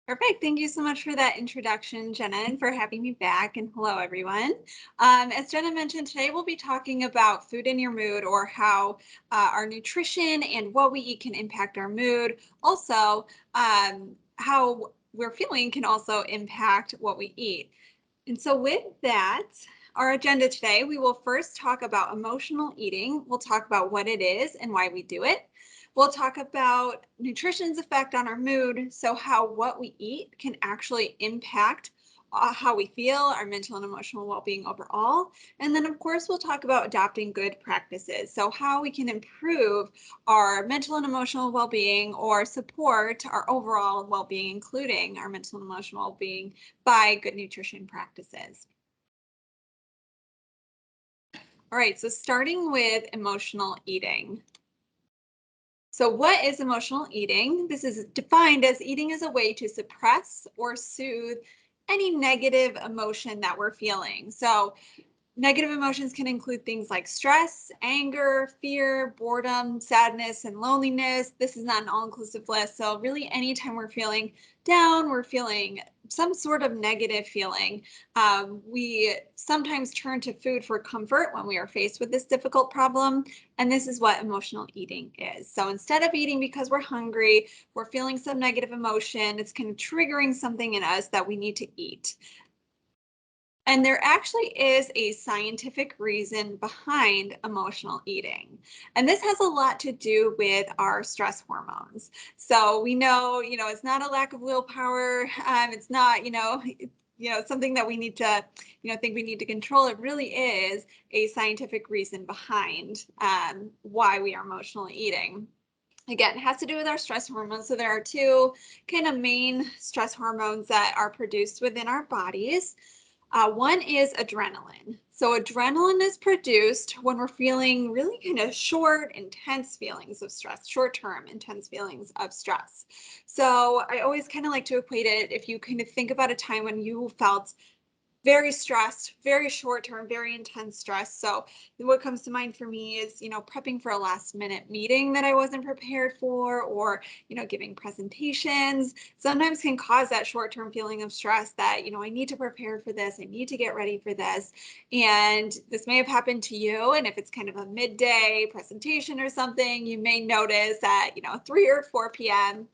Perfect. Thank you so much for that introduction, Jenna, and for having me back. And hello, everyone. As Jenna mentioned, today we'll be talking about food in your mood, or how our nutrition and what we eat can impact our mood. Also, how we're feeling can also impact what we eat. And so with that, our agenda today, we will first talk about emotional eating. We'll talk about what it is and why we do it. We'll talk about nutrition's effect on our mood, so how what we eat can actually impact how we feel, our mental and emotional well-being overall. And then, of course, we'll talk about adopting good practices, so how we can improve our mental and emotional well-being or support our overall well-being, including our mental and emotional well-being, by good nutrition practices. All right, so starting with emotional eating. So what is emotional eating? This is defined as eating as a way to suppress or soothe any negative emotion that we're feeling. So negative emotions can include things like stress, anger, fear, boredom, sadness, and loneliness. This is not an all-inclusive list. So really, anytime we're feeling down, we're feeling some sort of negative feeling, we sometimes turn to food for comfort when we are faced with this difficult problem. And this is what emotional eating is. So instead of eating because we're hungry, we're feeling some negative emotion, it's kind of triggering something in us that we need to eat. And there actually is a scientific reason behind emotional eating. And this has a lot to do with our stress hormones. So we know, it's not a lack of willpower. It's not, something that we need to, think we need to control. It really is a scientific reason behind why we are emotionally eating. Again, it has to do with our stress hormones. So there are two kind of main stress hormones that are produced within our bodies. One is adrenaline. So adrenaline is produced when we're feeling really kind of short, intense feelings of stress, short-term intense feelings of stress. So I always kind of like to equate it, if you kind of think about a time when you felt very stressed, very short term, very intense stress. So what comes to mind for me is, prepping for a last minute meeting that I wasn't prepared for, or, giving presentations sometimes can cause that short term feeling of stress that, I need to prepare for this. I need to get ready for this. And this may have happened to you. And if it's kind of a midday presentation or something, you may notice that, 3 or 4 p.m.,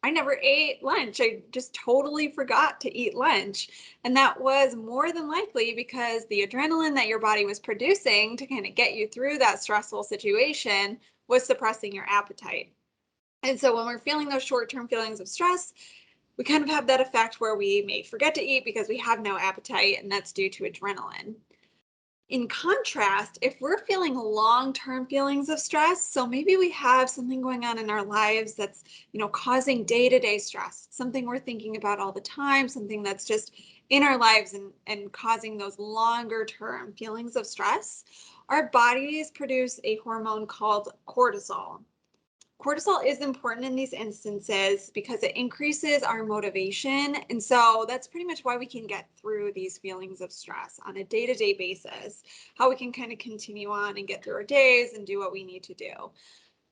I never ate lunch. I just totally forgot to eat lunch. And that was more than likely because the adrenaline that your body was producing to kind of get you through that stressful situation was suppressing your appetite. And so when we're feeling those short-term feelings of stress, we kind of have that effect where we may forget to eat because we have no appetite, and that's due to adrenaline. In contrast, if we're feeling long-term feelings of stress, so maybe we have something going on in our lives that's, causing day-to-day stress, something we're thinking about all the time, something that's just in our lives and causing those longer-term feelings of stress, our bodies produce a hormone called cortisol. Cortisol is important in these instances because it increases our motivation. And so that's pretty much why we can get through these feelings of stress on a day-to-day basis, how we can kind of continue on and get through our days and do what we need to do.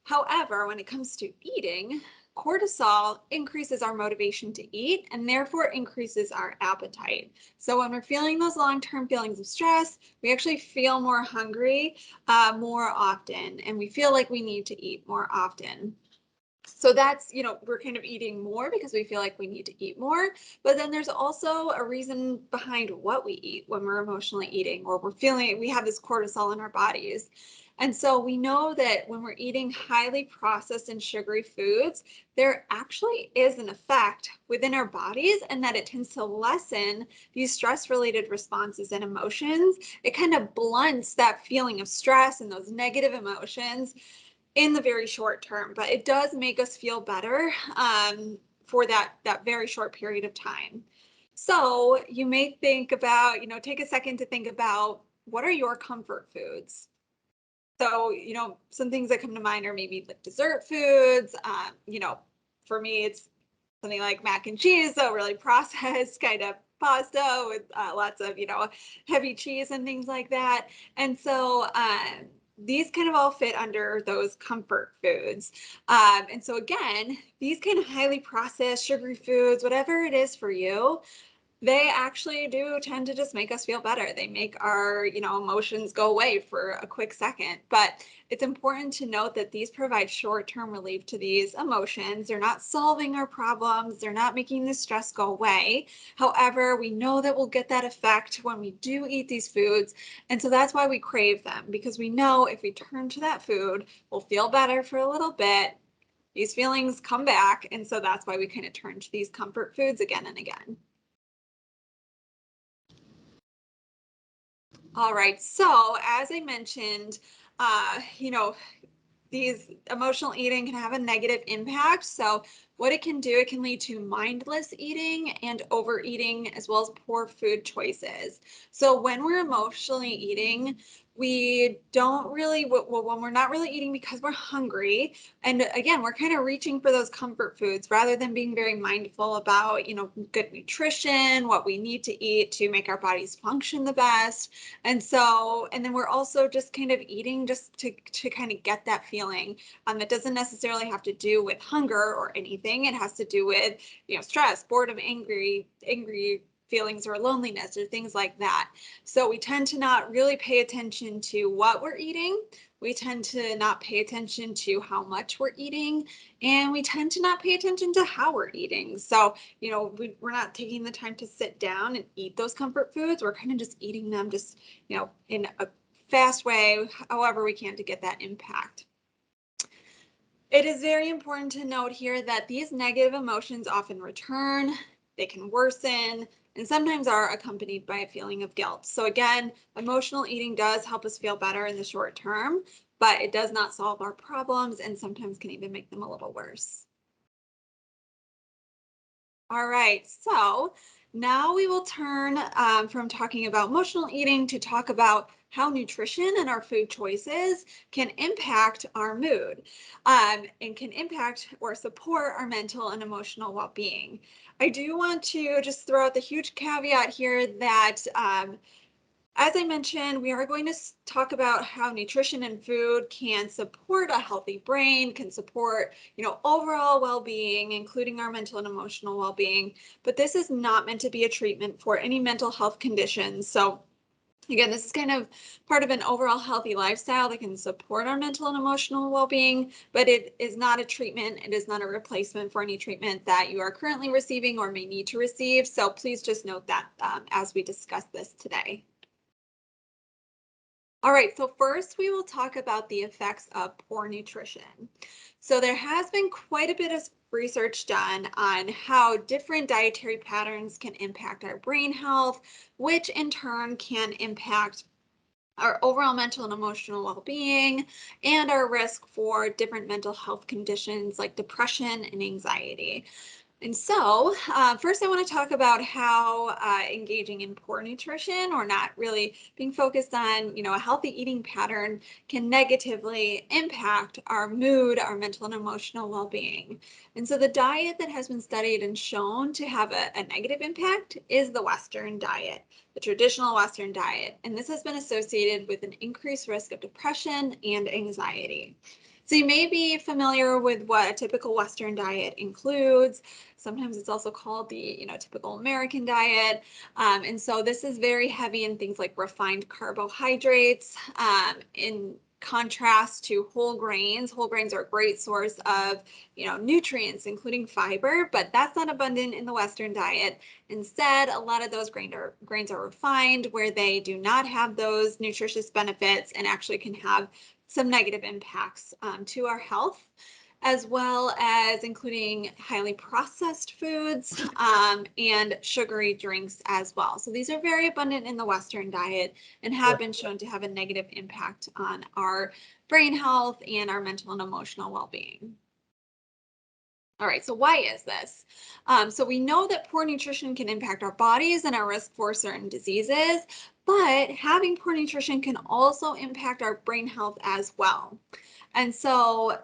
However, when it comes to eating, cortisol increases our motivation to eat and therefore increases our appetite. So when we're feeling those long-term feelings of stress, we actually feel more hungry more often, and we feel like we need to eat more often. So that's, we're kind of eating more because we feel like we need to eat more. But then there's also a reason behind what we eat when we're emotionally eating, or we're feeling we have this cortisol in our bodies. And so we know that when we're eating highly processed and sugary foods, there actually is an effect within our bodies, and that it tends to lessen these stress-related responses and emotions. It kind of blunts that feeling of stress and those negative emotions in the very short term, but it does make us feel better for that very short period of time. So you may think about, take a second to think about, what are your comfort foods? So, some things that come to mind are maybe like dessert foods. For me, it's something like mac and cheese, so really processed kind of pasta with lots of, heavy cheese and things like that. And so these kind of all fit under those comfort foods. And so again, these kind of highly processed sugary foods, whatever it is for you, they actually do tend to just make us feel better. They make our, emotions go away for a quick second. But it's important to note that these provide short-term relief to these emotions. They're not solving our problems. They're not making the stress go away. However, we know that we'll get that effect when we do eat these foods. And so that's why we crave them, because we know if we turn to that food, we'll feel better for a little bit. These feelings come back. And so that's why we kind of turn to these comfort foods again and again. All right, so as I mentioned, these emotional eating can have a negative impact. So what it can do, it can lead to mindless eating and overeating, as well as poor food choices. So when we're emotionally eating, we don't really, when we're not really eating because we're hungry, and again, we're kind of reaching for those comfort foods rather than being very mindful about, good nutrition, what we need to eat to make our bodies function the best. And then we're also just kind of eating just to kind of get that feeling. It doesn't necessarily have to do with hunger or anything. It has to do with, stress, boredom, angry feelings, or loneliness, or things like that. So we tend to not really pay attention to what we're eating. We tend to not pay attention to how much we're eating, and we tend to not pay attention to how we're eating. So, we're not taking the time to sit down and eat those comfort foods. We're kind of just eating them just, in a fast way, however we can, to get that impact. It is very important to note here that these negative emotions often return, they can worsen, and sometimes are accompanied by a feeling of guilt. So again, emotional eating does help us feel better in the short term, but it does not solve our problems and sometimes can even make them a little worse. All right, so now we will turn from talking about emotional eating to talk about how nutrition and our food choices can impact our mood and can impact or support our mental and emotional well-being. I do want to just throw out the huge caveat here that as I mentioned, we are going to talk about how nutrition and food can support a healthy brain, can support, overall well-being, including our mental and emotional well-being. But this is not meant to be a treatment for any mental health conditions. So again, this is kind of part of an overall healthy lifestyle that can support our mental and emotional well-being, but it is not a treatment. It is not a replacement for any treatment that you are currently receiving or may need to receive. So please just note that as we discuss this today. All right, so first we will talk about the effects of poor nutrition. So there has been quite a bit of research done on how different dietary patterns can impact our brain health, which in turn can impact our overall mental and emotional well-being and our risk for different mental health conditions like depression and anxiety. And so first I want to talk about how engaging in poor nutrition or not really being focused on, a healthy eating pattern can negatively impact our mood, our mental and emotional well-being. And so the diet that has been studied and shown to have a negative impact is the Western diet, the traditional Western diet. And this has been associated with an increased risk of depression and anxiety. So you may be familiar with what a typical Western diet includes. Sometimes it's also called the, typical American diet. And so this is very heavy in things like refined carbohydrates, in contrast to whole grains. Whole grains are a great source of, nutrients, including fiber, but that's not abundant in the Western diet. Instead, a lot of those grains are refined, where they do not have those nutritious benefits and actually can have some negative impacts to our health, as well as including highly processed foods and sugary drinks as well. So these are very abundant in the Western diet and have been shown to have a negative impact on our brain health and our mental and emotional well-being. All right, so why is this? So we know that poor nutrition can impact our bodies and our risk for certain diseases, but having poor nutrition can also impact our brain health as well. And so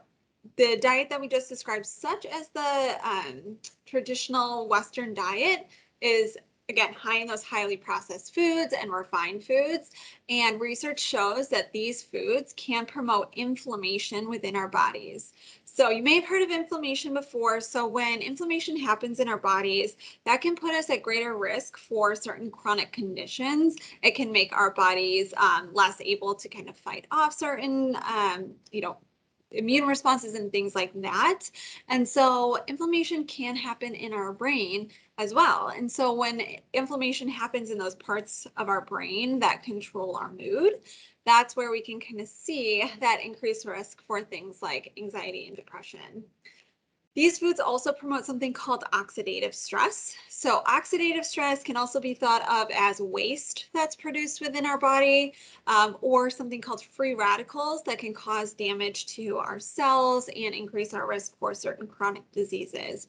the diet that we just described, such as the traditional Western diet, is again, high in those highly processed foods and refined foods. And research shows that these foods can promote inflammation within our bodies. So you may have heard of inflammation before. So when inflammation happens in our bodies, that can put us at greater risk for certain chronic conditions. It can make our bodies less able to kind of fight off certain, immune responses and things like that. And so inflammation can happen in our brain as well. And so when inflammation happens in those parts of our brain that control our mood, that's where we can kind of see that increased risk for things like anxiety and depression. These foods also promote something called oxidative stress. So oxidative stress can also be thought of as waste that's produced within our body, or something called free radicals that can cause damage to our cells and increase our risk for certain chronic diseases.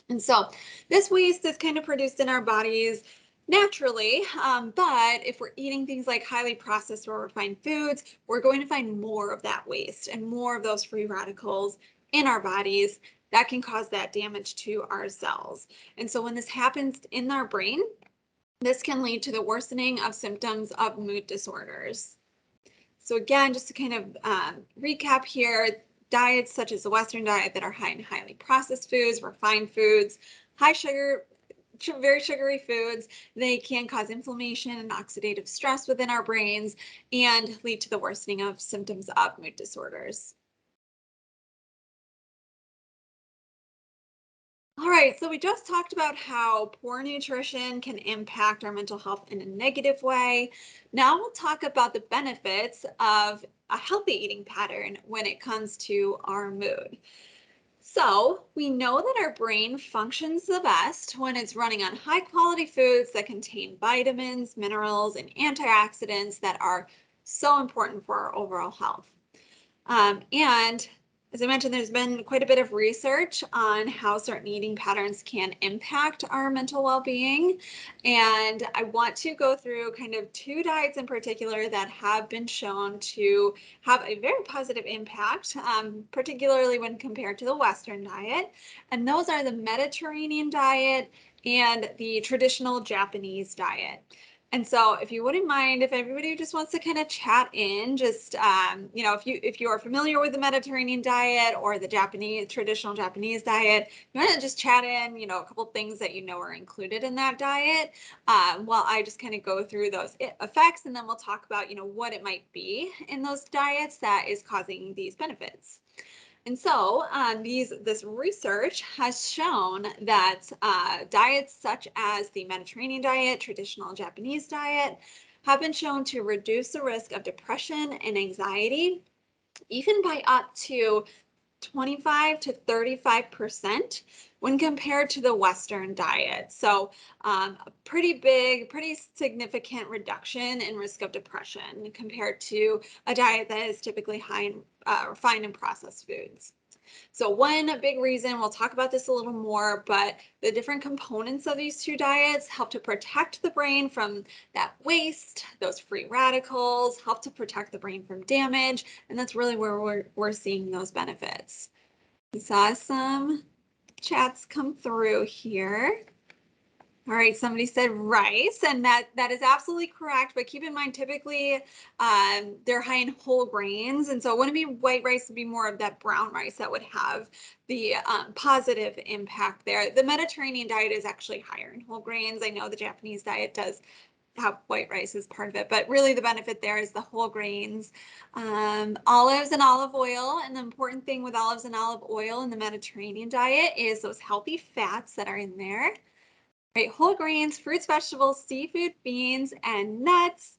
And so this waste is kind of produced in our bodies naturally, but if we're eating things like highly processed or refined foods, we're going to find more of that waste and more of those free radicals in our bodies that can cause that damage to our cells. And so when this happens in our brain, this can lead to the worsening of symptoms of mood disorders. So again, just to kind of recap here, diets such as the Western diet that are high in highly processed foods, refined foods, high sugar, very sugary foods, they can cause inflammation and oxidative stress within our brains and lead to the worsening of symptoms of mood disorders. All right, so we just talked about how poor nutrition can impact our mental health in a negative way. Now we'll talk about the benefits of a healthy eating pattern when it comes to our mood. So we know that our brain functions the best when it's running on high quality foods that contain vitamins, minerals, and antioxidants that are so important for our overall health. And as I mentioned, there's been quite a bit of research on how certain eating patterns can impact our mental well-being. And I want to go through kind of two diets in particular that have been shown to have a very positive impact, particularly when compared to the Western diet. And those are the Mediterranean diet and the traditional Japanese diet. And so if you wouldn't mind, if everybody just wants to kind of chat in, just, if you are familiar with the Mediterranean diet or the traditional Japanese diet, you want to just chat in, a couple things that are included in that diet, while I just kind of go through those effects, and then we'll talk about, what it might be in those diets that is causing these benefits. And so this research has shown that diets such as the Mediterranean diet, traditional Japanese diet, have been shown to reduce the risk of depression and anxiety, even by up to 25 to 35% when compared to the Western diet. So a pretty significant reduction in risk of depression compared to a diet that is typically high in refined and processed foods. So one big reason, we'll talk about this a little more, but the different components of these two diets help to protect the brain from that waste, those free radicals, help to protect the brain from damage, and that's really where we're seeing those benefits. We saw some chats come through here. All right, somebody said rice, and that is absolutely correct, but keep in mind, typically they're high in whole grains, and so it wouldn't be white rice, it would be more of that brown rice that would have the positive impact there. The Mediterranean diet is actually higher in whole grains. I know the Japanese diet does have white rice as part of it, but really the benefit there is the whole grains, olives and olive oil. And the important thing with olives and olive oil in the Mediterranean diet is those healthy fats that are in there. Right, whole grains, fruits, vegetables, seafood, beans, and nuts,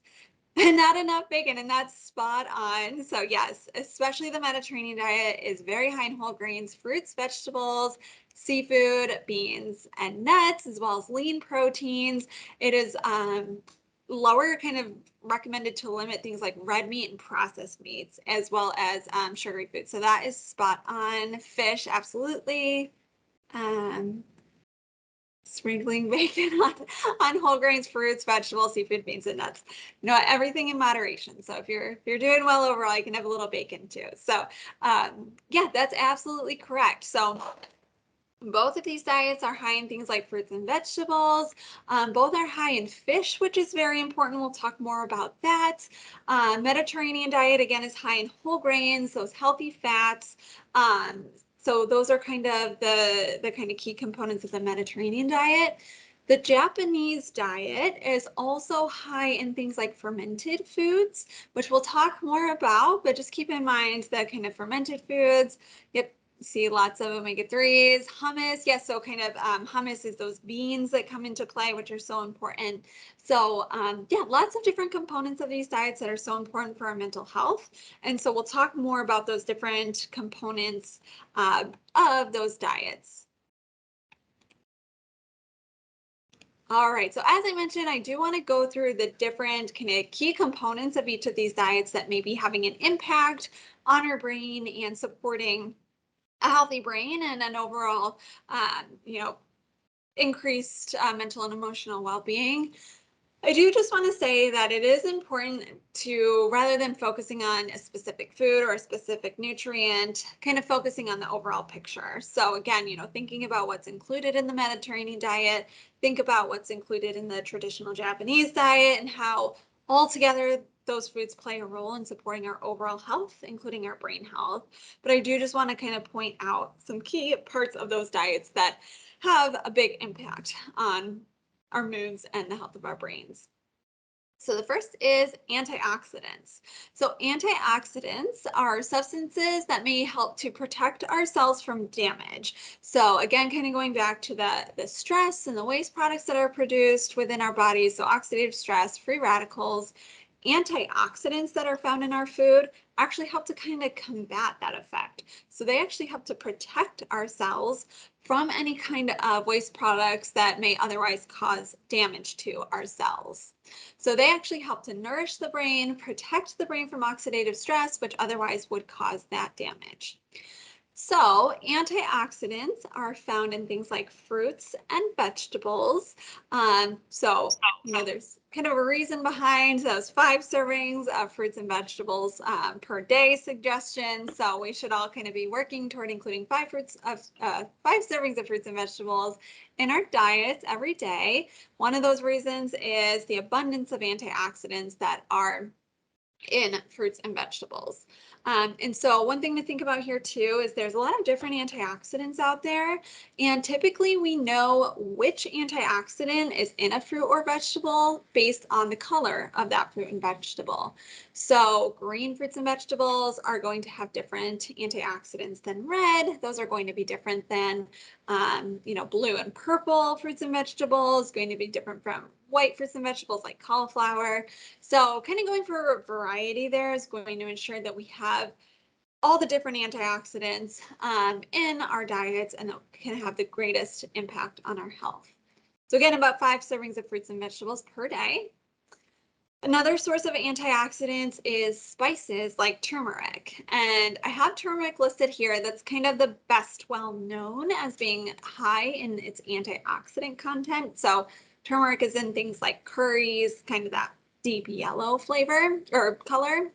and not enough bacon, and that's spot on. So yes, especially the Mediterranean diet is very high in whole grains, fruits, vegetables, seafood, beans, and nuts, as well as lean proteins. It is lower, kind of recommended to limit things like red meat and processed meats, as well as sugary foods. So that is spot on. Fish, absolutely. Sprinkling bacon on whole grains, fruits, vegetables, seafood, beans, and nuts. Everything in moderation. So if you're doing well overall, you can have a little bacon too. So yeah, that's absolutely correct. So Both of these diets are high in things like fruits and vegetables. Both are high in fish, which is very important. We'll talk more about that. Mediterranean diet, again, is high in whole grains, those healthy fats. So those are kind of the kind of key components of the Mediterranean diet. The Japanese diet is also high in things like fermented foods, which we'll talk more about, but just keep in mind that kind of fermented foods, yep, see lots of omega-3s, hummus. Yes, so kind of hummus is those beans that come into play, which are so important. So yeah, lots of different components of these diets that are so important for our mental health. And so we'll talk more about those different components of those diets. All right, so as I mentioned, I do want to go through the different kind of key components of each of these diets that may be having an impact on our brain and supporting a healthy brain and an overall, increased mental and emotional well-being. I do just want to say that it is important to, rather than focusing on a specific food or a specific nutrient, kind of focusing on the overall picture. So again, thinking about what's included in the Mediterranean diet, think about what's included in the traditional Japanese diet and how altogether those foods play a role in supporting our overall health, including our brain health. But I do just want to kind of point out some key parts of those diets that have a big impact on our moods and the health of our brains. So the first is antioxidants. So antioxidants are substances that may help to protect our cells from damage. So again, kind of going back to the stress and the waste products that are produced within our bodies. So oxidative stress, free radicals, antioxidants that are found in our food actually help to kind of combat that effect. So they actually help to protect our cells from any kind of waste products that may otherwise cause damage to our cells. So they actually help to nourish the brain, protect the brain from oxidative stress, which otherwise would cause that damage. So antioxidants are found in things like fruits and vegetables. There's kind of a reason behind those 5 servings of fruits and vegetables per day suggestion. So we should all kind of be working toward including 5 servings of fruits and vegetables in our diets every day. One of those reasons is the abundance of antioxidants that are in fruits and vegetables. And so one thing to think about here too is there's a lot of different antioxidants out there, and typically we know which antioxidant is in a fruit or vegetable based on the color of that fruit and vegetable. So green fruits and vegetables are going to have different antioxidants than red. Those are going to be different than blue and purple fruits and vegetables, going to be different from white fruits and vegetables like cauliflower. So kind of going for a variety there is going to ensure that we have all the different antioxidants in our diets and that can have the greatest impact on our health. So again, about 5 servings of fruits and vegetables per day. Another source of antioxidants is spices like turmeric. And I have turmeric listed here. That's kind of the best well known as being high in its antioxidant content. So turmeric is in things like curries, kind of that deep yellow flavor or color.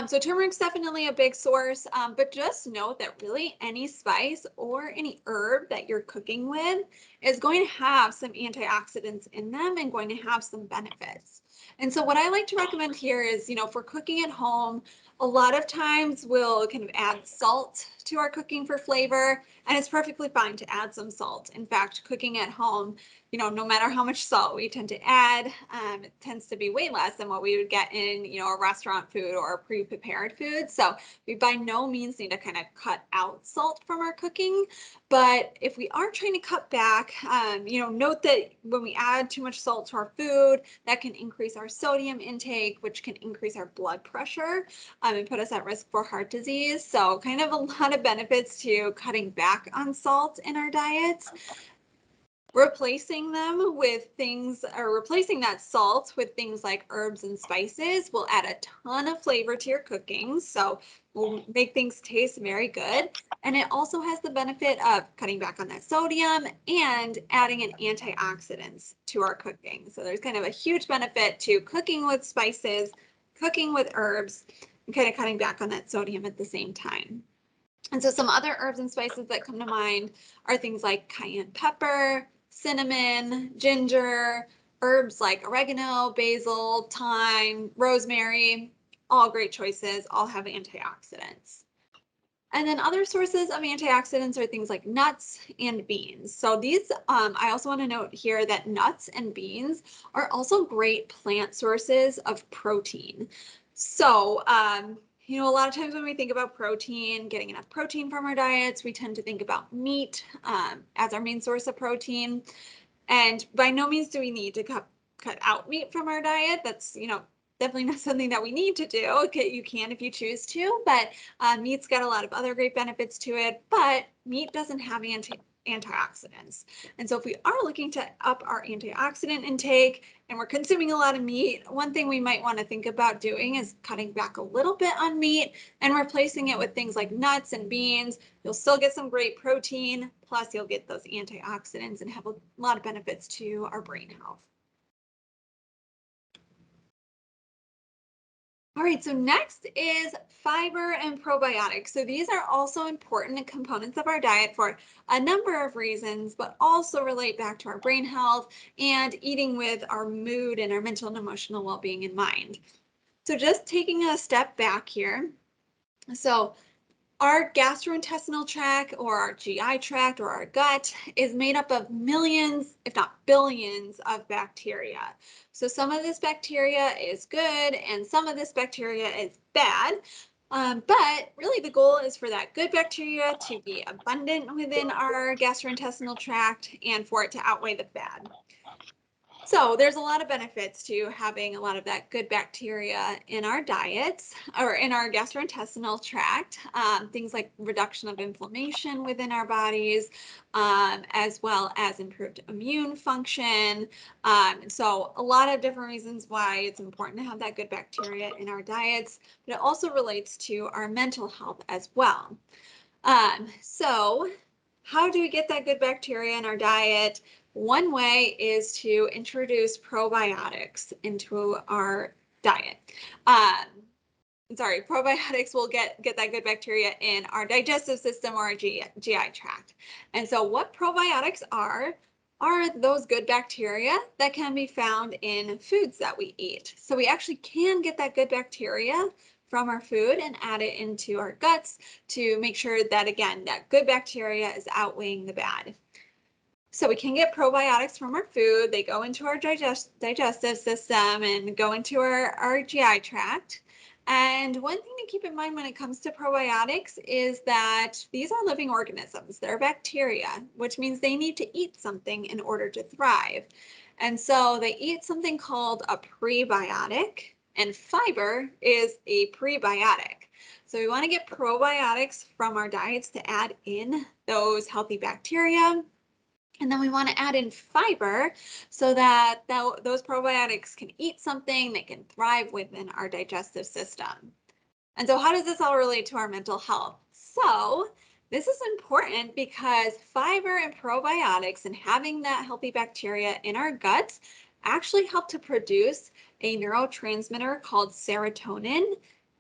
So turmeric's definitely a big source, but just note that really any spice or any herb that you're cooking with is going to have some antioxidants in them and going to have some benefits. And so what I like to recommend here is, for cooking at home, a lot of times we'll kind of add salt to our cooking for flavor, and it's perfectly fine to add some salt. In fact, cooking at home, no matter how much salt we tend to add, it tends to be way less than what we would get in, a restaurant food or a pre-prepared food. So we by no means need to kind of cut out salt from our cooking. But if we are trying to cut back, note that when we add too much salt to our food, that can increase our sodium intake, which can increase our blood pressure and put us at risk for heart disease. So kind of a lot of benefits to cutting back on salt in our diets. Replacing them with things, or replacing that salt with things like herbs and spices will add a ton of flavor to your cooking. So will make things taste very good. And it also has the benefit of cutting back on that sodium and adding an antioxidants to our cooking. So there's kind of a huge benefit to cooking with spices, cooking with herbs, and kind of cutting back on that sodium at the same time. And so some other herbs and spices that come to mind are things like cayenne pepper, cinnamon, ginger, herbs like oregano, basil, thyme, rosemary, all great choices, all have antioxidants. And then other sources of antioxidants are things like nuts and beans. So these, I also want to note here that nuts and beans are also great plant sources of protein. So, you know, a lot of times when we think about protein, getting enough protein from our diets, we tend to think about meat as our main source of protein. And by no means do we need to cut out meat from our diet. That's, you know, definitely not something that we need to do. Okay, you can if you choose to, but meat's got a lot of other great benefits to it, but meat doesn't have antioxidants. And so if we are looking to up our antioxidant intake and we're consuming a lot of meat, one thing we might want to think about doing is cutting back a little bit on meat and replacing it with things like nuts and beans. You'll still get some great protein, plus you'll get those antioxidants and have a lot of benefits to our brain health. All right, so next is fiber and probiotics. So these are also important components of our diet for a number of reasons, but also relate back to our brain health and eating with our mood and our mental and emotional well-being in mind. So just taking a step back here. So our gastrointestinal tract or our GI tract or our gut is made up of millions, if not billions, of bacteria. So some of this bacteria is good and some of this bacteria is bad. But really the goal is for that good bacteria to be abundant within our gastrointestinal tract and for it to outweigh the bad. So there's a lot of benefits to having a lot of that good bacteria in our diets or in our gastrointestinal tract, things like reduction of inflammation within our bodies, as well as improved immune function. So a lot of different reasons why it's important to have that good bacteria in our diets, but it also relates to our mental health as well. So how do we get that good bacteria in our diet? One way is to introduce probiotics into our diet. Probiotics will get that good bacteria in our digestive system or our GI tract. And so what probiotics are those good bacteria that can be found in foods that we eat. So we actually can get that good bacteria from our food and add it into our guts to make sure that, again, that good bacteria is outweighing the bad. So we can get probiotics from our food. They go into our digestive system and go into our GI tract. And one thing to keep in mind when it comes to probiotics is that these are living organisms. They're bacteria, which means they need to eat something in order to thrive. And so they eat something called a prebiotic, and fiber is a prebiotic. So we want to get probiotics from our diets to add in those healthy bacteria. And then we want to add in fiber so that those probiotics can eat something that can thrive within our digestive system. And so how does this all relate to our mental health? So this is important because fiber and probiotics and having that healthy bacteria in our guts actually help to produce a neurotransmitter called serotonin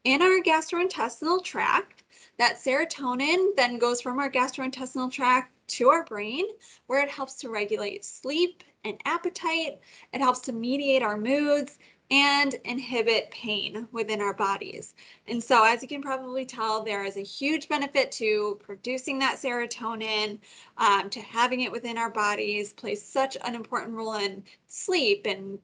in our gastrointestinal tract. That serotonin then goes from our gastrointestinal tract to our brain, where it helps to regulate sleep and appetite. It helps to mediate our moods and inhibit pain within our bodies. And so, as you can probably tell, there is a huge benefit to producing that serotonin, to having it within our bodies, plays such an important role in sleep and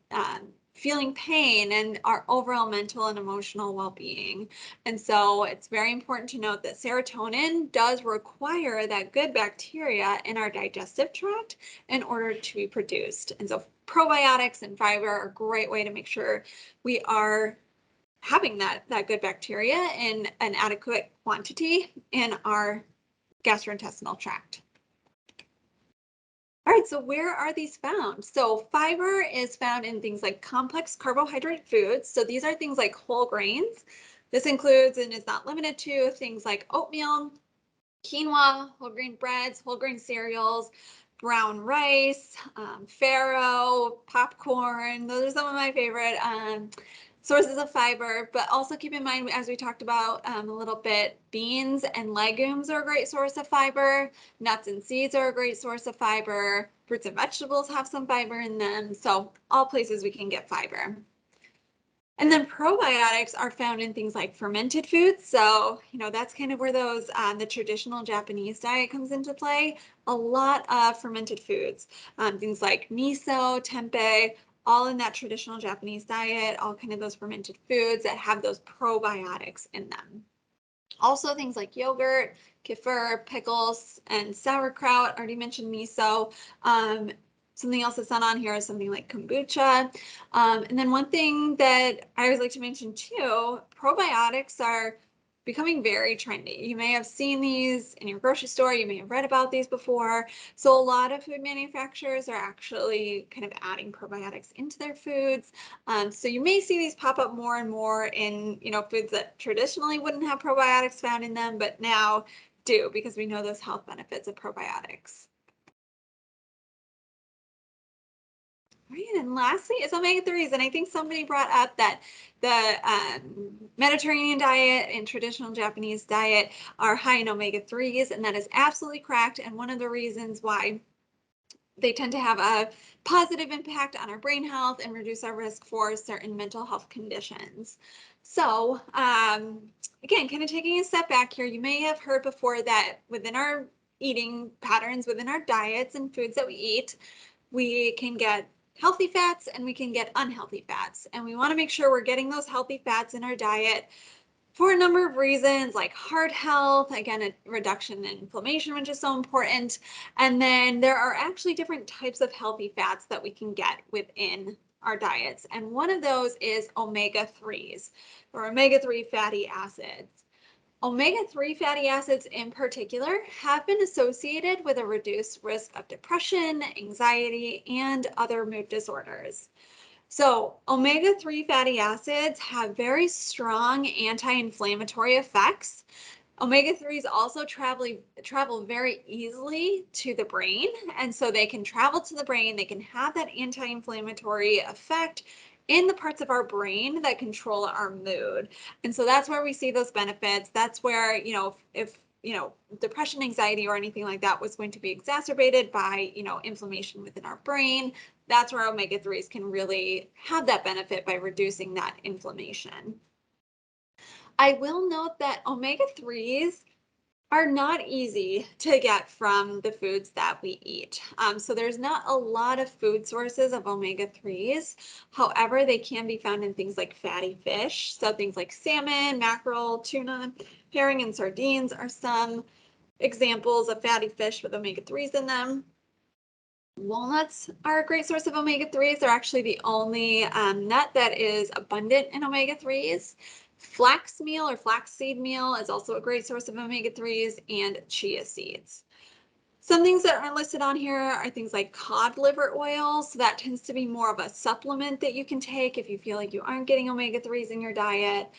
feeling pain and our overall mental and emotional well-being. And so it's very important to note that serotonin does require that good bacteria in our digestive tract in order to be produced. And so probiotics and fiber are a great way to make sure we are having that good bacteria in an adequate quantity in our gastrointestinal tract. All right, so where are these found? So fiber is found in things like complex carbohydrate foods. So these are things like whole grains. This includes and is not limited to things like oatmeal, quinoa, whole grain breads, whole grain cereals, brown rice, farro, popcorn. Those are some of my favorite sources of fiber, but also keep in mind, as we talked about a little bit, beans and legumes are a great source of fiber. Nuts and seeds are a great source of fiber. Fruits and vegetables have some fiber in them. So all places we can get fiber. And then probiotics are found in things like fermented foods. So, that's kind of where those, the traditional Japanese diet comes into play. A lot of fermented foods, things like miso, tempeh, all in that traditional Japanese diet, all kind of those fermented foods that have those probiotics in them. Also things like yogurt, kefir, pickles, and sauerkraut. Already mentioned miso. Something else that's not on here is something like kombucha. And then one thing that I always like to mention too, probiotics are becoming very trendy. You may have seen these in your grocery store. You may have read about these before. So a lot of food manufacturers are actually kind of adding probiotics into their foods. So you may see these pop up more and more in, foods that traditionally wouldn't have probiotics found in them, but now do, because we know those health benefits of probiotics. Right, and lastly is omega-3s, and I think somebody brought up that the Mediterranean diet and traditional Japanese diet are high in omega-3s, and that is absolutely correct, and one of the reasons why they tend to have a positive impact on our brain health and reduce our risk for certain mental health conditions. So again, kind of taking a step back here, you may have heard before that within our eating patterns, within our diets and foods that we eat, we can get healthy fats and we can get unhealthy fats. And we want to make sure we're getting those healthy fats in our diet for a number of reasons, like heart health, again, a reduction in inflammation, which is so important. And then there are actually different types of healthy fats that we can get within our diets. And one of those is omega-3s, or omega-3 fatty acids. Omega-3 fatty acids in particular have been associated with a reduced risk of depression, anxiety, and other mood disorders. So omega-3 fatty acids have very strong anti-inflammatory effects. Omega-3s also travel very easily to the brain, and so they can travel to the brain, they can have that anti-inflammatory effect in the parts of our brain that control our mood. And so that's where we see those benefits. That's where, if depression, anxiety, or anything like that was going to be exacerbated by, inflammation within our brain, that's where omega-3s can really have that benefit by reducing that inflammation. I will note that omega-3s are not easy to get from the foods that we eat. So there's not a lot of food sources of omega-3s. However, they can be found in things like fatty fish. So things like salmon, mackerel, tuna, herring, and sardines are some examples of fatty fish with omega-3s in them. Walnuts are a great source of omega-3s. They're actually the only nut that is abundant in omega-3s. Flax meal or flaxseed meal is also a great source of omega-3s, and chia seeds. Some things that are listed on here are things like cod liver oil. So that tends to be more of a supplement that you can take if you feel like you aren't getting omega-3s in your diet.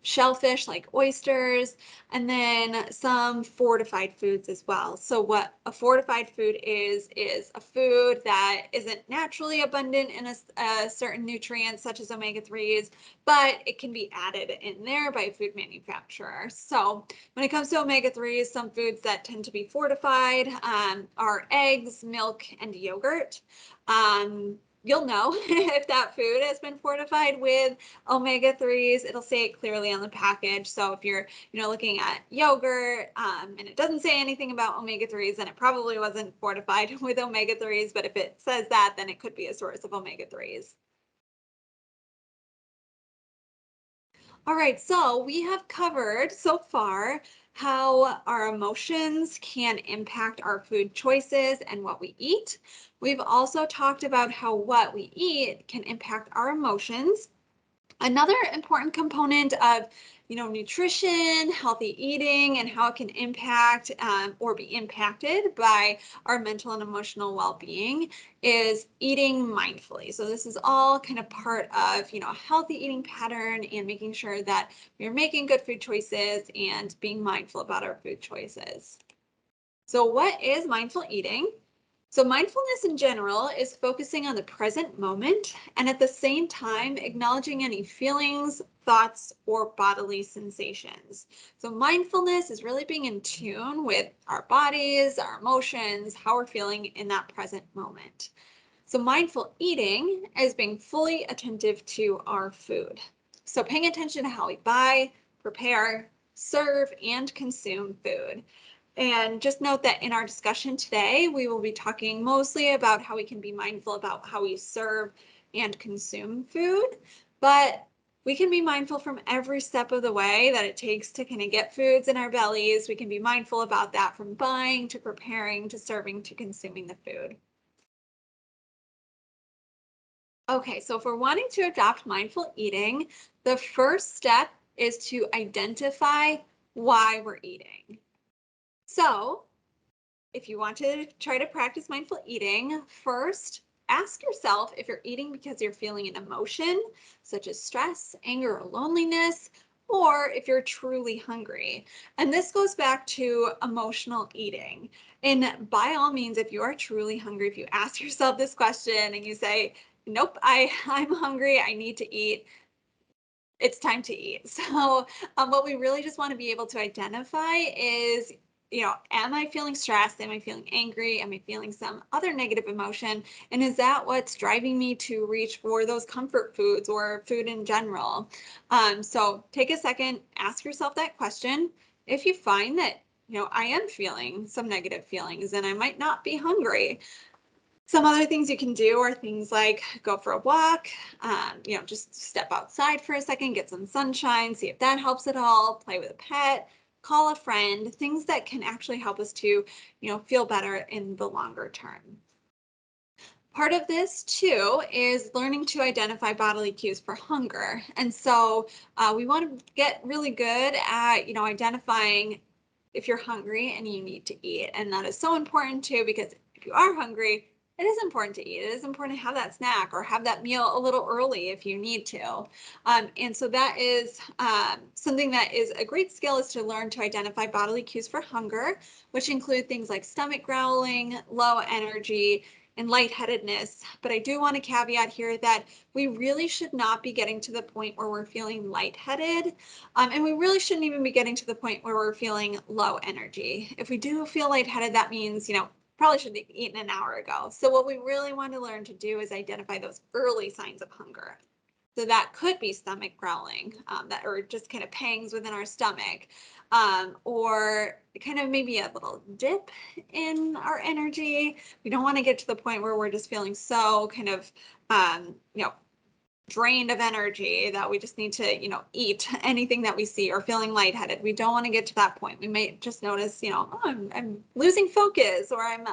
Shellfish like oysters, and then some fortified foods as well. So what a fortified food is a food that isn't naturally abundant in a certain nutrient such as omega-3s, but it can be added in there by a food manufacturer. So when it comes to omega-3s, some foods that tend to be fortified are eggs, milk, and yogurt. You'll know if that food has been fortified with omega-3s. It'll say it clearly on the package. So if you're, looking at yogurt and it doesn't say anything about omega-3s, then it probably wasn't fortified with omega-3s. But if it says that, then it could be a source of omega-3s. All right, so we have covered so far how our emotions can impact our food choices and what we eat. We've also talked about how what we eat can impact our emotions. Another important component of, nutrition, healthy eating, and how it can impact or be impacted by our mental and emotional well-being is eating mindfully. So this is all kind of part of, a healthy eating pattern and making sure that we're making good food choices and being mindful about our food choices. So what is mindful eating? So mindfulness in general is focusing on the present moment and at the same time acknowledging any feelings, thoughts, or bodily sensations. So mindfulness is really being in tune with our bodies, our emotions, how we're feeling in that present moment. So mindful eating is being fully attentive to our food. So paying attention to how we buy, prepare, serve, and consume food. And just note that in our discussion today, we will be talking mostly about how we can be mindful about how we serve and consume food, but we can be mindful from every step of the way that it takes to kind of get foods in our bellies. We can be mindful about that from buying to preparing to serving to consuming the food. Okay, so if we're wanting to adopt mindful eating, the first step is to identify why we're eating. So if you want to try to practice mindful eating, first ask yourself if you're eating because you're feeling an emotion, such as stress, anger, or loneliness, or if you're truly hungry. And this goes back to emotional eating. And by all means, if you are truly hungry, if you ask yourself this question and you say, nope, I'm hungry, I need to eat, it's time to eat. So what we really just want to be able to identify is, am I feeling stressed? Am I feeling angry? Am I feeling some other negative emotion? And is that what's driving me to reach for those comfort foods or food in general? So take a second, ask yourself that question. If you find that, I am feeling some negative feelings and I might not be hungry, some other things you can do are things like go for a walk, just step outside for a second, get some sunshine, see if that helps at all, play with a pet, call a friend, things that can actually help us to, feel better in the longer term. Part of this too is learning to identify bodily cues for hunger. And so we want to get really good at, identifying if you're hungry and you need to eat. And that is so important too, because if you are hungry, it is important to eat. It is important to have that snack or have that meal a little early if you need to. And so that is something that is a great skill, is to learn to identify bodily cues for hunger, which include things like stomach growling, low energy, and lightheadedness. But I do want to caveat here that we really should not be getting to the point where we're feeling lightheaded. And we really shouldn't even be getting to the point where we're feeling low energy. If we do feel lightheaded, that means, probably should have eaten an hour ago. So what we really want to learn to do is identify those early signs of hunger. So that could be stomach growling, that or just kind of pangs within our stomach, or kind of maybe a little dip in our energy. We don't want to get to the point where we're just feeling so kind of, drained of energy that we just need to, eat anything that we see, or feeling lightheaded. We don't want to get to that point. We may just notice, oh, I'm losing focus, or I'm,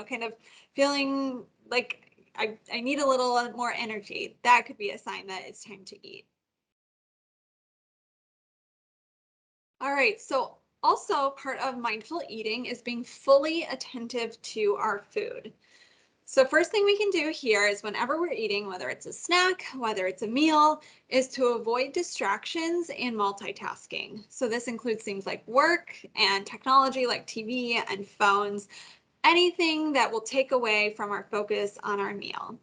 kind of feeling like I need a little more energy. That could be a sign that it's time to eat. All right, so also part of mindful eating is being fully attentive to our food. So first thing we can do here is, whenever we're eating, whether it's a snack, whether it's a meal, is to avoid distractions and multitasking. So this includes things like work and technology like TV and phones, anything that will take away from our focus on our meal.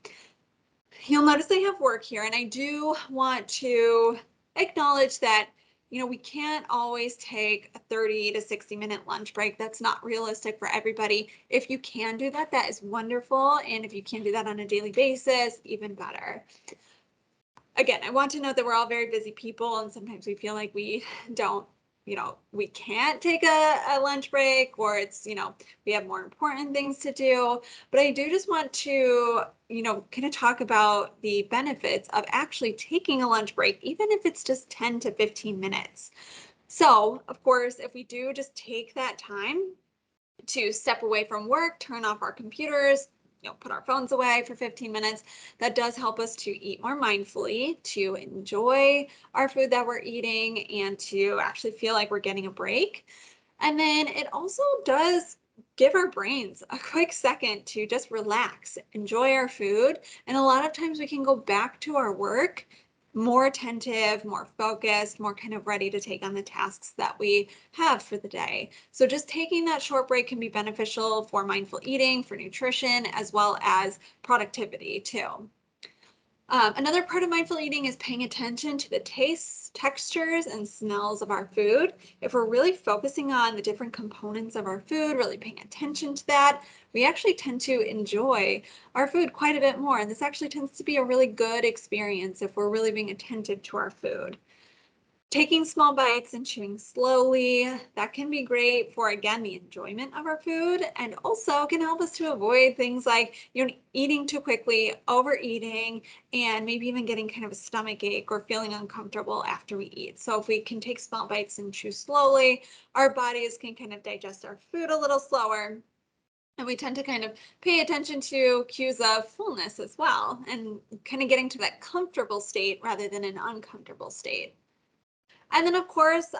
You'll notice I have work here, and I do want to acknowledge that, we can't always take a 30 to 60-minute lunch break. That's not realistic for everybody. If you can do that, that is wonderful. And if you can do that on a daily basis, even better. Again, I want to note that we're all very busy people, and sometimes we feel like we don't, we can't take a lunch break, or it's, we have more important things to do. But I do just want to, kind of talk about the benefits of actually taking a lunch break, even if it's just 10 to 15 minutes. So, of course, if we do just take that time to step away from work, turn off our computers, put our phones away for 15 minutes, that does help us to eat more mindfully, to enjoy our food that we're eating, and to actually feel like we're getting a break. And then it also does give our brains a quick second to just relax, enjoy our food. And a lot of times we can go back to our work more attentive, more focused, more kind of ready to take on the tasks that we have for the day. So just taking that short break can be beneficial for mindful eating, for nutrition, as well as productivity too. Another part of mindful eating is paying attention to the tastes, textures, and smells of our food. If we're really focusing on the different components of our food, really paying attention to that, we actually tend to enjoy our food quite a bit more. And this actually tends to be a really good experience if we're really being attentive to our food. Taking small bites and chewing slowly, that can be great for, again, the enjoyment of our food, and also can help us to avoid things like, eating too quickly, overeating, and maybe even getting kind of a stomach ache or feeling uncomfortable after we eat. So if we can take small bites and chew slowly, our bodies can kind of digest our food a little slower. And we tend to kind of pay attention to cues of fullness as well, and kind of getting to that comfortable state rather than an uncomfortable state. And then, of course,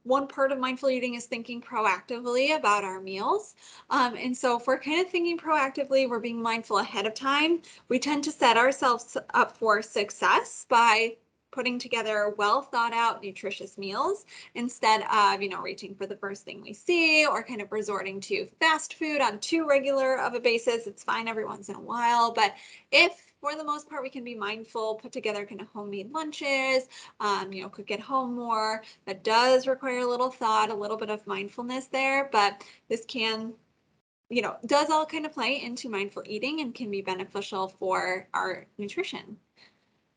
one part of mindful eating is thinking proactively about our meals. And so if we're kind of thinking proactively, we're being mindful ahead of time, we tend to set ourselves up for success by putting together well thought out, nutritious meals instead of, reaching for the first thing we see or kind of resorting to fast food on too regular of a basis. It's fine every once in a while, but if for the most part we can be mindful, put together kind of homemade lunches, cook at home more. That does require a little thought, a little bit of mindfulness there, but this can, does all kind of play into mindful eating and can be beneficial for our nutrition.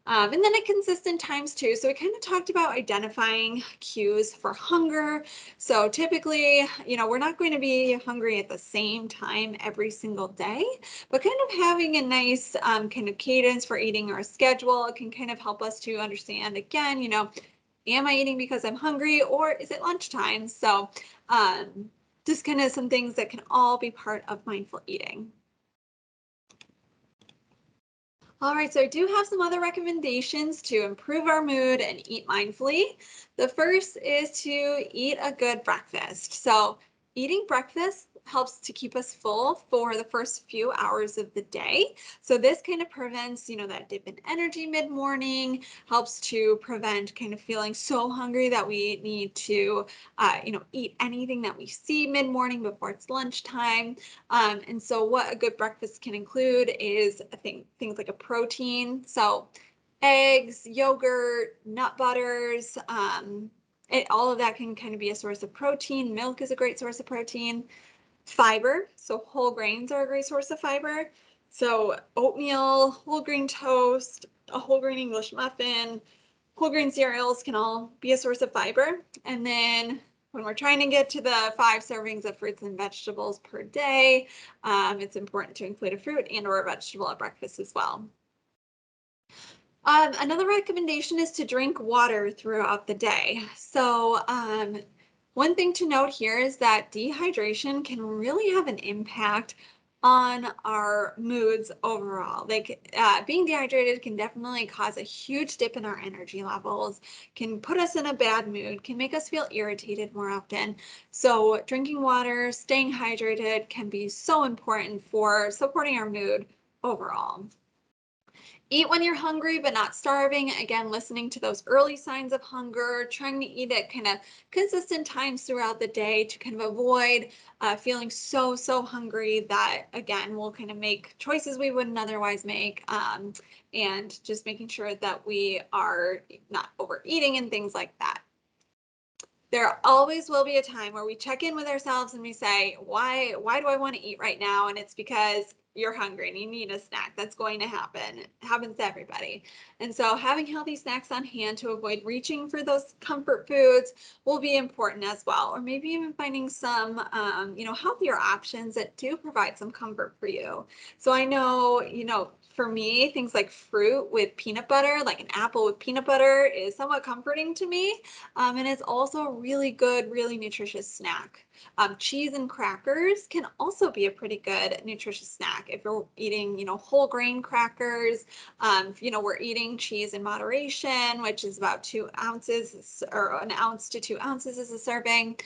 And then at consistent times too. So we kind of talked about identifying cues for hunger. So typically, we're not going to be hungry at the same time every single day, but kind of having a nice kind of cadence for eating our schedule can kind of help us to understand again, am I eating because I'm hungry or is it lunchtime? So just kind of some things that can all be part of mindful eating. All right, so I do have some other recommendations to improve our mood and eat mindfully. The first is to eat a good breakfast. So eating breakfast helps to keep us full for the first few hours of the day. So this kind of prevents, that dip in energy mid-morning, helps to prevent kind of feeling so hungry that we need to, eat anything that we see mid-morning before it's lunchtime. And so what a good breakfast can include is things like a protein. So eggs, yogurt, nut butters, all of that can kind of be a source of protein. Milk is a great source of protein. Fiber, so whole grains are a great source of fiber. So oatmeal, whole grain toast, a whole grain English muffin, whole grain cereals can all be a source of fiber. And then when we're trying to get to the 5 servings of fruits and vegetables per day, it's important to include a fruit and or a vegetable at breakfast as well. Another recommendation is to drink water throughout the day. So one thing to note here is that dehydration can really have an impact on our moods overall. Like being dehydrated can definitely cause a huge dip in our energy levels, can put us in a bad mood, can make us feel irritated more often. So drinking water, staying hydrated can be so important for supporting our mood overall. Eat when you're hungry, but not starving. Again, listening to those early signs of hunger, trying to eat at kind of consistent times throughout the day to kind of avoid feeling so hungry that, again, we'll kind of make choices we wouldn't otherwise make. And just making sure that we are not overeating and things like that. There always will be a time where we check in with ourselves and we say, why do I want to eat right now? And it's because you're hungry and you need a snack. That's going to happen. It happens to everybody. And so having healthy snacks on hand to avoid reaching for those comfort foods will be important as well. Or maybe even finding some, healthier options that do provide some comfort for you. So I know, for me, things like fruit with peanut butter, like an apple with peanut butter, is somewhat comforting to me. And it's also a really good, really nutritious snack. Cheese and crackers can also be a pretty good nutritious snack. If you're eating, whole grain crackers, we're eating cheese in moderation, which is about 2 ounces or 1 ounce to 2 ounces is a serving.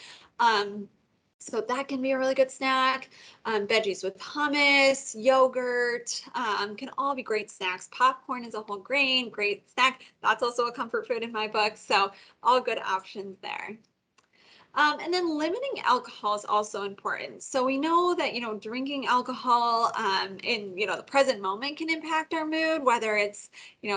So that can be a really good snack. Veggies with hummus, yogurt, can all be great snacks. Popcorn is a whole grain, great snack. That's also a comfort food in my book. So all good options there. And then limiting alcohol is also important. So we know that, drinking alcohol in, the present moment can impact our mood, whether it's,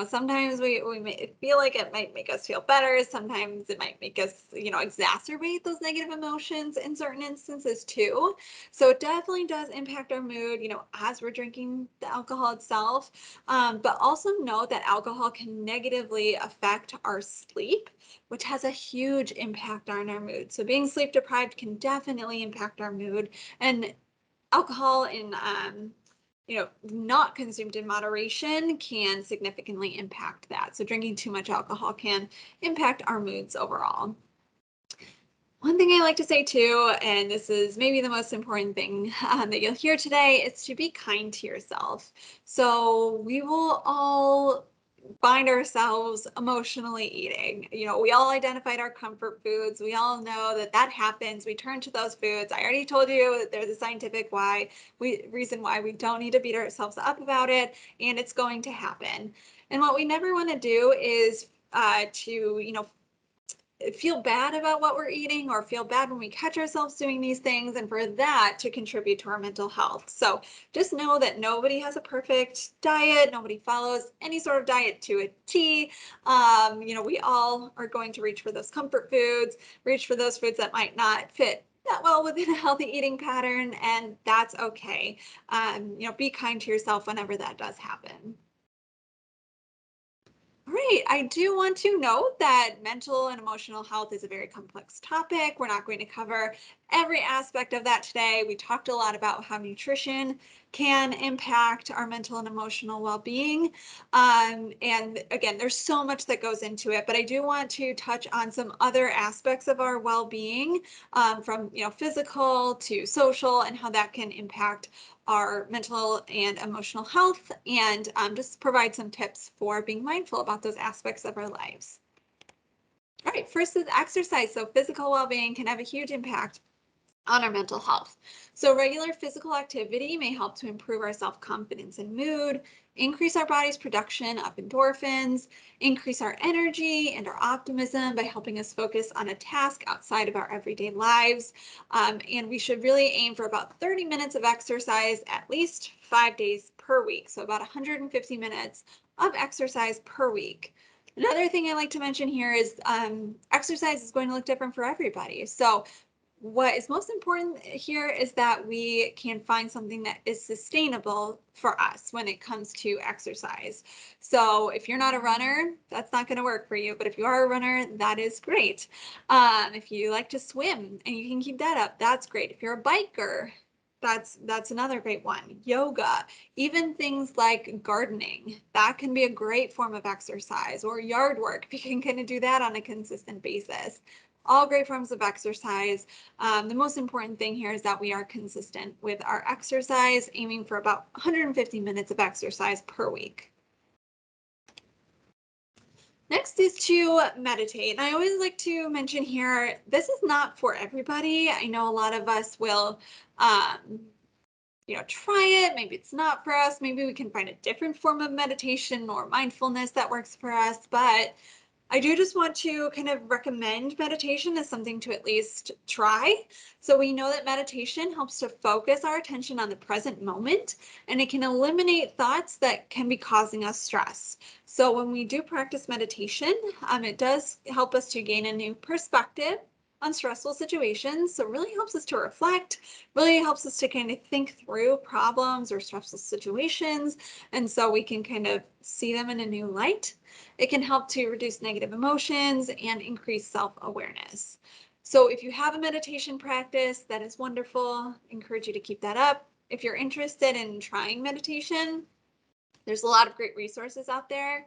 sometimes we may feel like it might make us feel better. Sometimes it might make us, exacerbate those negative emotions in certain instances too. So it definitely does impact our mood, as we're drinking the alcohol itself. But also know that alcohol can negatively affect our sleep, which has a huge impact on our mood. So being sleep deprived can definitely impact our mood, and alcohol in not consumed in moderation can significantly impact that. So drinking too much alcohol can impact our moods overall. One thing I like to say too, and this is maybe the most important thing that you'll hear today, is to be kind to yourself. So we will all find ourselves emotionally eating. We all identified our comfort foods. We all know that happens. We turn to those foods. I already told you that there's a scientific reason why we don't need to beat ourselves up about it, and it's going to happen. And what we never want to do is to feel bad about what we're eating or feel bad when we catch ourselves doing these things, and for that to contribute to our mental health. So just know that nobody has a perfect diet. Nobody follows any sort of diet to a T. We all are going to reach for those comfort foods, reach for those foods that might not fit that well within a healthy eating pattern, and that's okay. Be kind to yourself whenever that does happen. Great. I do want to note that mental and emotional health is a very complex topic. We're not going to cover every aspect of that today. We talked a lot about how nutrition can impact our mental and emotional well-being. And again, there's so much that goes into it, but I do want to touch on some other aspects of our well-being, from physical to social, and how that can impact our mental and emotional health, and just provide some tips for being mindful about those aspects of our lives. All right, first is exercise. So physical well-being can have a huge impact on our mental health. So regular physical activity may help to improve our self-confidence and mood, increase our body's production of endorphins, increase our energy and our optimism by helping us focus on a task outside of our everyday lives. And we should really aim for about 30 minutes of exercise at least 5 days per week. So about 150 minutes of exercise per week. Another thing I like to mention here is exercise is going to look different for everybody. So what is most important here is that we can find something that is sustainable for us when it comes to exercise. So if you're not a runner, that's not going to work for you. But if you are a runner, that is great. If you like to swim and you can keep that up, that's great. If you're a biker, that's another great one. Yoga, even things like gardening, that can be a great form of exercise, or yard work, if you can kind of do that on a consistent basis. All great forms of exercise. The most important thing here is that we are consistent with our exercise, aiming for about 150 minutes of exercise per week. Next is to meditate. And I always like to mention here, this is not for everybody. I know a lot of us will try it. Maybe it's not for us. Maybe we can find a different form of meditation or mindfulness that works for us. But I do just want to kind of recommend meditation as something to at least try. So we know that meditation helps to focus our attention on the present moment, and it can eliminate thoughts that can be causing us stress. So when we do practice meditation, it does help us to gain a new perspective on stressful situations. So it really helps us to reflect, really helps us to kind of think through problems or stressful situations. And so we can kind of see them in a new light. It can help to reduce negative emotions and increase self-awareness. So if you have a meditation practice, that is wonderful. I encourage you to keep that up. If you're interested in trying meditation, there's a lot of great resources out there.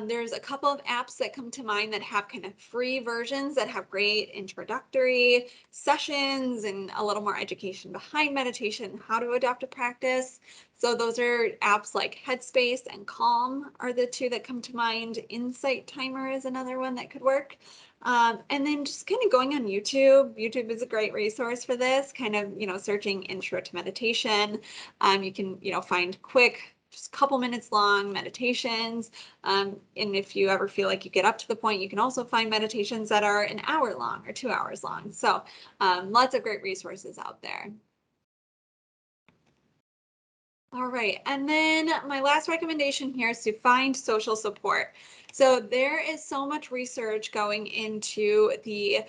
There's a couple of apps that come to mind that have kind of free versions that have great introductory sessions and a little more education behind meditation, how to adopt a practice. So those are apps like Headspace and Calm are the two that come to mind. Insight Timer is another one that could work. And then just kind of going on YouTube. YouTube is a great resource for this, kind of, searching intro to meditation. You can, find quick, just a couple minutes long meditations. And if you ever feel like you get up to the point, you can also find meditations that are an hour long or 2 hours long. So lots of great resources out there. All right, and then my last recommendation here is to find social support. So there is so much research going into the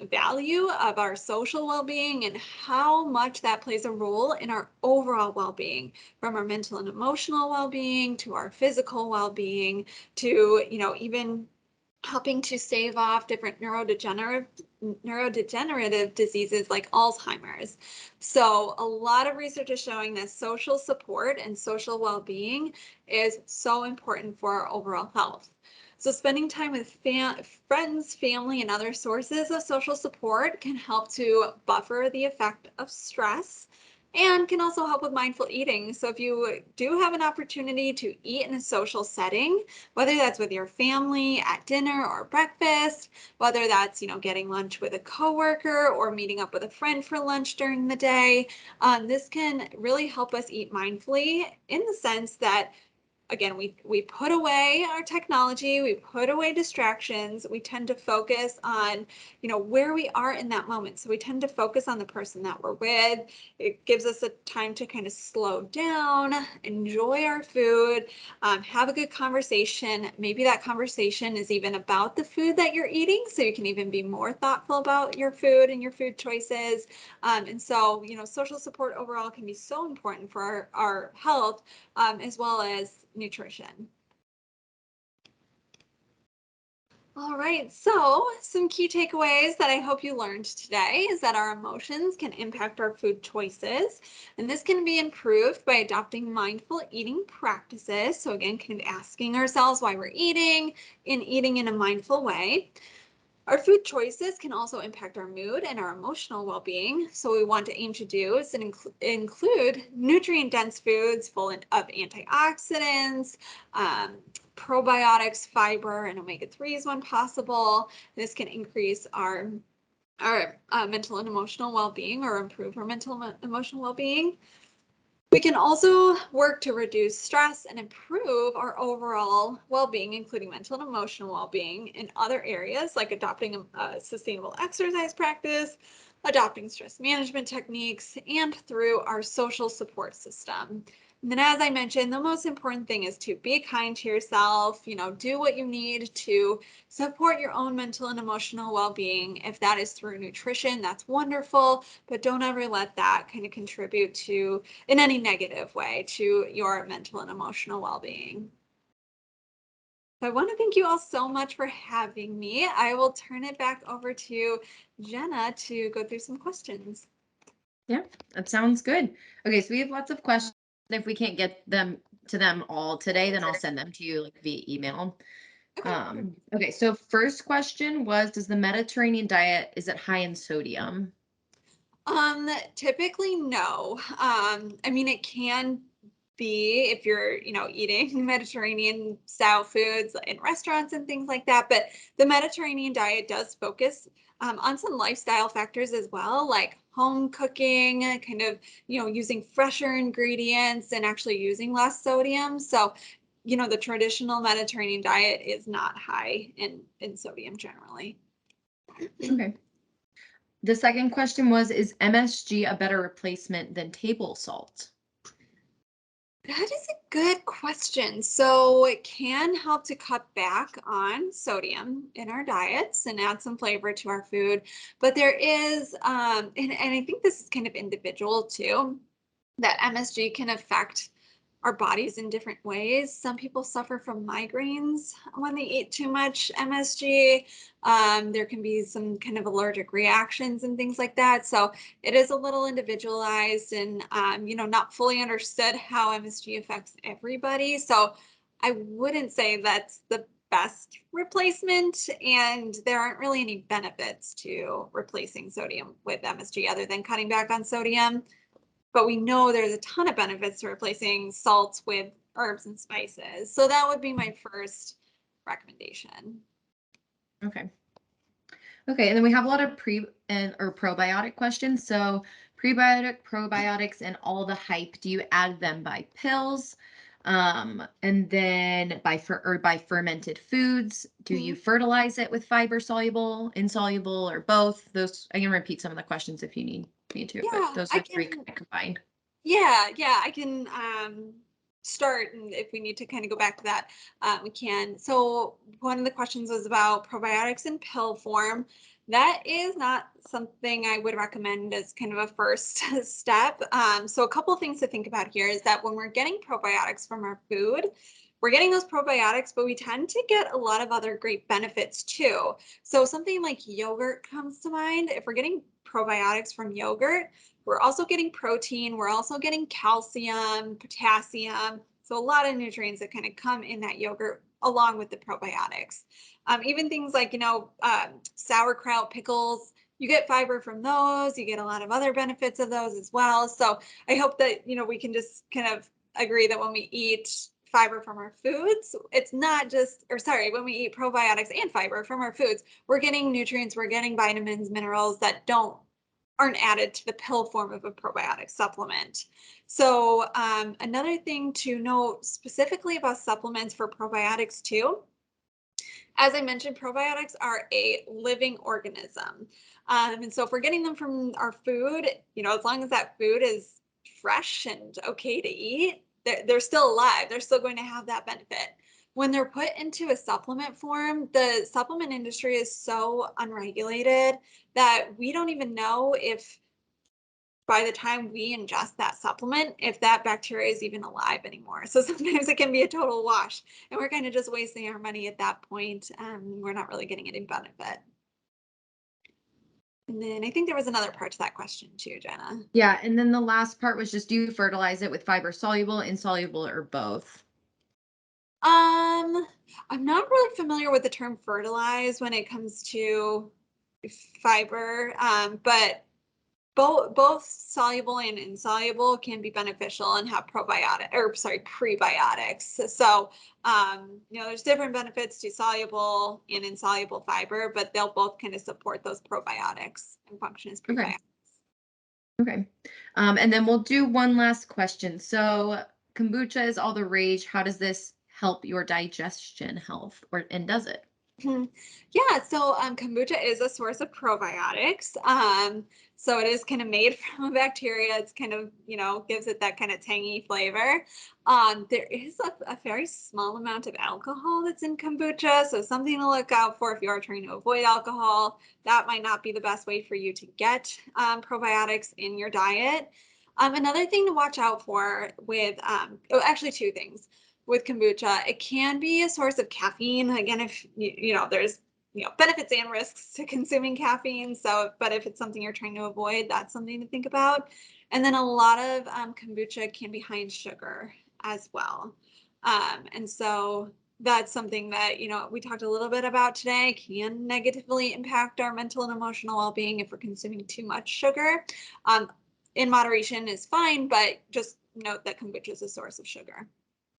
value of our social well-being and how much that plays a role in our overall well-being, from our mental and emotional well-being to our physical well-being to, even helping to stave off different neurodegenerative diseases like Alzheimer's. So a lot of research is showing that social support and social well-being is so important for our overall health. So spending time with friends, family, and other sources of social support can help to buffer the effect of stress and can also help with mindful eating. So if you do have an opportunity to eat in a social setting, whether that's with your family at dinner or breakfast, whether that's, getting lunch with a coworker or meeting up with a friend for lunch during the day, this can really help us eat mindfully in the sense that, again, we put away our technology, we put away distractions, we tend to focus on, where we are in that moment. So we tend to focus on the person that we're with. It gives us a time to kind of slow down, enjoy our food, have a good conversation. Maybe that conversation is even about the food that you're eating, so you can even be more thoughtful about your food and your food choices. And so, social support overall can be so important for our health, as well as nutrition. All right, so some key takeaways that I hope you learned today is that our emotions can impact our food choices, and this can be improved by adopting mindful eating practices. So again, kind of asking ourselves why we're eating and eating in a mindful way. Our food choices can also impact our mood and our emotional well-being. So what we want to aim to do is include nutrient-dense foods full of antioxidants, probiotics, fiber, and omega-3s when possible. This can increase our mental and emotional well-being, or improve our mental and emotional well-being. We can also work to reduce stress and improve our overall well-being, including mental and emotional well-being, in other areas like adopting a sustainable exercise practice, adopting stress management techniques, and through our social support system. And then, as I mentioned, the most important thing is to be kind to yourself, do what you need to support your own mental and emotional well-being. If that is through nutrition, that's wonderful, but don't ever let that kind of contribute to, in any negative way, to your mental and emotional well-being. So I want to thank you all so much for having me. I will turn it back over to Jenna to go through some questions. Yeah, that sounds good. Okay, so we have lots of questions. If we can't get them to them all today, then I'll send them to you like via email. Okay. Okay, so first question was, does the Mediterranean diet, is it high in sodium? Typically no. I mean, it can be if you're, eating Mediterranean style foods in restaurants and things like that. But the Mediterranean diet does focus on some lifestyle factors as well, like home cooking, kind of, using fresher ingredients and actually using less sodium. So, the traditional Mediterranean diet is not high in sodium generally. Okay. The second question was, is MSG a better replacement than table salt? That is a good question. So it can help to cut back on sodium in our diets and add some flavor to our food. But there is, and I think this is kind of individual too, that MSG can affect our bodies in different ways. Some people suffer from migraines when they eat too much MSG. There can be some kind of allergic reactions and things like that. So it is a little individualized and, not fully understood how MSG affects everybody. So I wouldn't say that's the best replacement, and there aren't really any benefits to replacing sodium with MSG other than cutting back on sodium. But we know there's a ton of benefits to replacing salts with herbs and spices. So that would be my first recommendation. Okay. Okay, and then we have a lot of or probiotic questions. So prebiotic, probiotics, and all the hype. Do you add them by pills? And then by fermented foods? Do you Mhm. fertilize it with fiber soluble, insoluble, or both? Those I can repeat some of the questions if you need me to, but Yeah, those I are three can. kind of combined. Yeah, I can start, and if we need to kind of go back to that, we can. So one of the questions was about probiotics in pill form. That is not something I would recommend as kind of a first step. So a couple things to think about here is that when we're getting probiotics from our food, we're getting those probiotics, but we tend to get a lot of other great benefits too. So something like yogurt comes to mind. If we're getting probiotics from yogurt, we're also getting protein, we're also getting calcium, potassium. So a lot of nutrients that kind of come in that yogurt along with the probiotics. Even things like, sauerkraut, pickles, you get fiber from those, you get a lot of other benefits of those as well. So I hope that, we can just kind of agree that when we eat fiber from our foods, it's not just, or sorry, when we eat probiotics and fiber from our foods, we're getting nutrients, we're getting vitamins, minerals that aren't added to the pill form of a probiotic supplement. So another thing to note specifically about supplements for probiotics too, as I mentioned, probiotics are a living organism. And so if we're getting them from our food, as long as that food is fresh and okay to eat, they're still alive. They're still going to have that benefit. When they're put into a supplement form, the supplement industry is so unregulated that we don't even know if by the time we ingest that supplement, if that bacteria is even alive anymore. So sometimes it can be a total wash, and we're kind of just wasting our money at that point. We're not really getting any benefit. And then I think there was another part to that question too, Jenna. Yeah, and then the last part was just do you fertilize it with fiber soluble, insoluble, or both? Um, I'm not really familiar with the term fertilize when it comes to fiber, but both soluble and insoluble can be beneficial and have prebiotics. So there's different benefits to soluble and insoluble fiber, but they'll both kind of support those probiotics and function as Okay. prebiotics. Okay. And then we'll do one last question. So kombucha is all the rage. How does this help your digestion health, and does it? Mhm. Yeah, so kombucha is a source of probiotics. So it is kind of made from a bacteria. It's kind of, gives it that kind of tangy flavor. There is a very small amount of alcohol that's in kombucha. So something to look out for if you are trying to avoid alcohol. That might not be the best way for you to get probiotics in your diet. Another thing to watch out for with, actually two things with kombucha. It can be a source of caffeine. Again, if there's benefits and risks to consuming caffeine. So, but if it's something you're trying to avoid, that's something to think about. And then a lot of kombucha can be high in sugar as well. And so that's something that we talked a little bit about today, can negatively impact our mental and emotional well-being if we're consuming too much sugar. In moderation is fine, but just note that kombucha is a source of sugar.